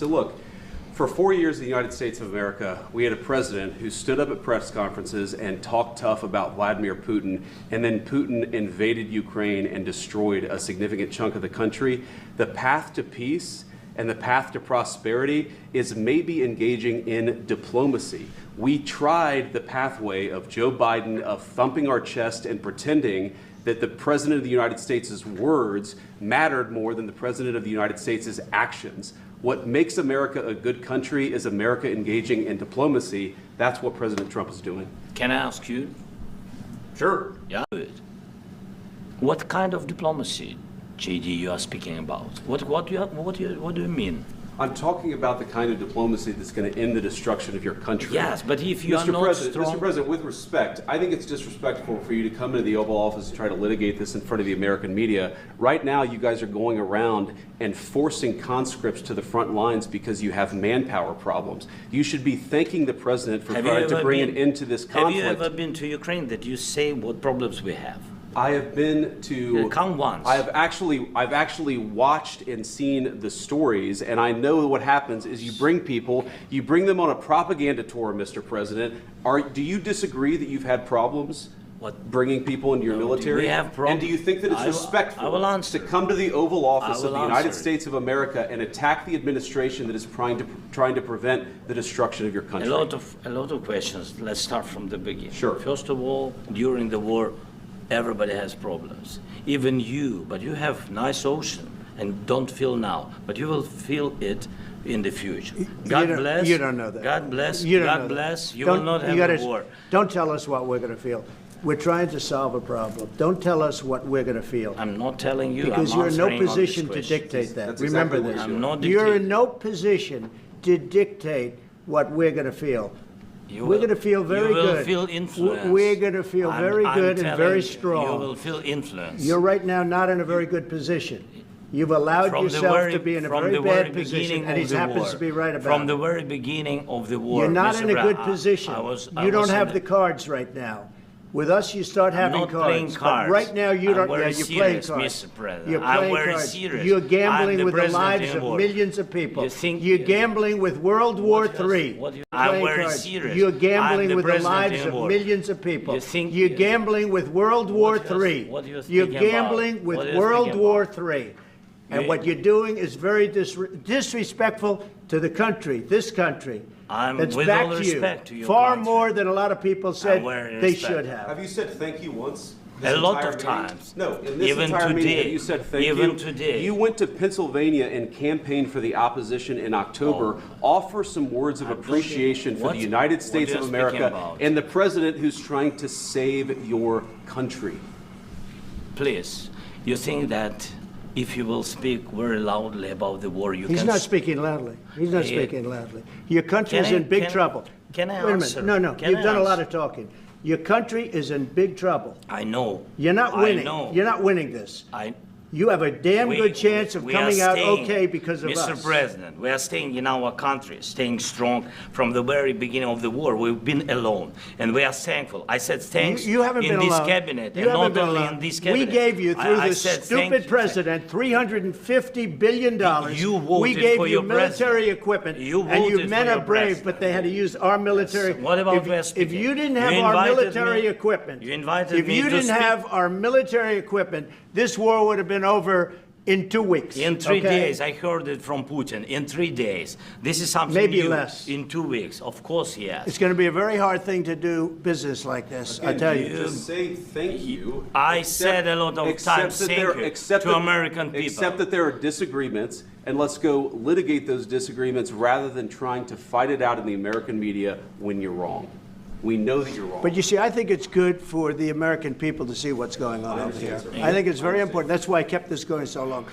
So look, for 4 years in the United States of America, we had a president who stood up at press conferences and talked tough about Vladimir Putin, and then Putin invaded Ukraine and destroyed a significant chunk of the country. The path to peace and the path to prosperity is maybe engaging in diplomacy. We tried the pathway of Joe Biden, of thumping our chest and pretending that the President of the United States' words mattered more than the President of the United States' actions. What makes America a good country is America engaging in diplomacy. That's what President Trump is doing. Can I ask you? Sure. Yeah. What kind of diplomacy, JD, you are speaking about? What do you mean? I'm talking about the kind of diplomacy that's going to end the destruction of your country. Yes, but if you are not strong... Mr. President, with respect, I think it's disrespectful for you to come into the Oval Office and try to litigate this in front of the American media. Right now, you guys are going around and forcing conscripts to the front lines because you have manpower problems. You should be thanking the President for trying to bring an end to this conflict. Have you ever been to Ukraine that you say what problems we have? I have been to. Come once. I've actually watched and seen the stories, and I know what happens is you bring them on a propaganda tour, Mr. President. Do you disagree that you've had problems bringing people into your military? We have problems. And do you think that it's respectful to come to the Oval Office of the United States of America and attack the administration that is trying to prevent the destruction of your country? A lot of questions. Let's start from the beginning. Sure. First of all, during the war, everybody has problems, even you, but you have nice ocean and don't feel now, but you will feel it in the future. God bless. You don't know that. God bless. You don't God know bless. That. You will not have a war. Don't tell us what we're going to feel. We're trying to solve a problem. Don't tell us what we're going to feel. I'm not telling you. Because you're in no position to dictate that. Remember this. I'm not dictating. You're in no position to dictate what we're going to feel. We're going to feel very good. You will feel influence. We're going to feel very good and very strong. You will feel influence. You're right now not in a very good position. You've allowed yourself to be in a very bad position, and he happens to be right about it. From the very beginning of the war. You're not in a good position. You don't have the cards right now. With us, you start having cards. I'm not playing cards. But right now, you don't. Yeah, you're playing cards. Mr. President. You're playing cards. Serious. You're gambling with the lives of millions of people. You're gambling with World War III. I'm very serious. You're gambling with the lives of millions of people. You're gambling with World War III. You're gambling with World War III. And what you're doing is very disrespectful to the country, this country. That's with back all to you. respect to your Far country. more than a lot of people said they should have. Have you said thank you once? A lot of times. No, in this even entire today, meeting, you said thank you. Even today. You went to Pennsylvania and campaigned for the opposition in October. Offer some words of appreciation for the United States of America and the president who's trying to save your country. Please, you think that if you will speak very loudly about the war, you can... He's not speaking loudly. He's not speaking loudly. Your country is in big trouble. Can I Wait answer? a minute. No, you've done a lot of talking. Your country is in big trouble. I know. You're not winning. I know. You're not winning this. You have a damn good chance of coming out okay because of us. Mr. President, we are staying in our country, staying strong from the very beginning of the war. We've been alone, and we are thankful. I said thanks you haven't been in this alone. cabinet, you and not been only alone. in this cabinet. We gave you, through this stupid president, $350 billion. You voted we gave for you your military equipment, and you men are brave, but they had to use our military. Yes. What about if you didn't have our military equipment, if you didn't have our military equipment, this war would have been over in 2 weeks. In 3 days, I heard it from Putin. In 3 days. This is something maybe new. Less. In 2 weeks, of course, yes. It's going to be a very hard thing to do business like this. I tell you. Just say thank you. I said a lot of times thank you to American people. Except that there are disagreements, and let's go litigate those disagreements rather than trying to fight it out in the American media when you're wrong. We know that you're wrong. But you see, I think it's good for the American people to see what's going on over here. I think it's very important. That's why I kept this going so long.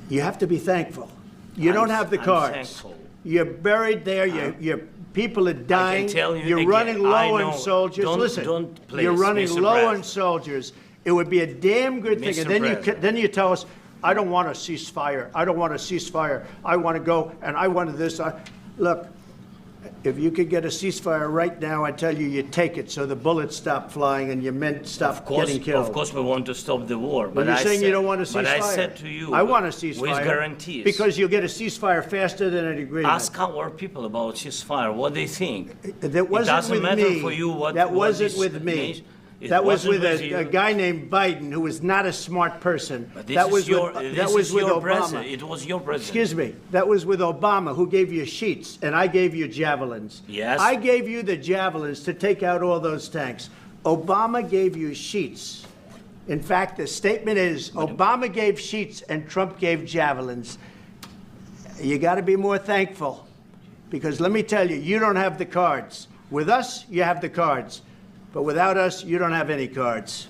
You have to be thankful. You don't have the cards. Thankful. You're buried there. Your people are dying. I can tell you you're again, running low on soldiers. Listen, please, you're running Mr. low President. on soldiers. It would be a damn good thing. And then you tell us, I don't want a ceasefire. I don't want a ceasefire. I want to go and I want this. Look. If you could get a ceasefire right now, I tell you, you take it so the bullets stop flying and your men stop getting killed. Of course, we want to stop the war. But you're saying you don't want a ceasefire. But I said to you, I want a ceasefire. With guarantees. Because you'll get a ceasefire faster than an agreement. Ask our people about ceasefire, what they think. That wasn't it doesn't with matter me. for you what. That wasn't with me. That was with a guy named Biden, who was not a smart person. That was with Obama. It was your president. Excuse me. That was with Obama, who gave you sheets, and I gave you javelins. Yes. I gave you the javelins to take out all those tanks. Obama gave you sheets. In fact, the statement is Obama gave sheets and Trump gave javelins. You got to be more thankful, because let me tell you, you don't have the cards. With us, you have the cards. But without us, you don't have any cards.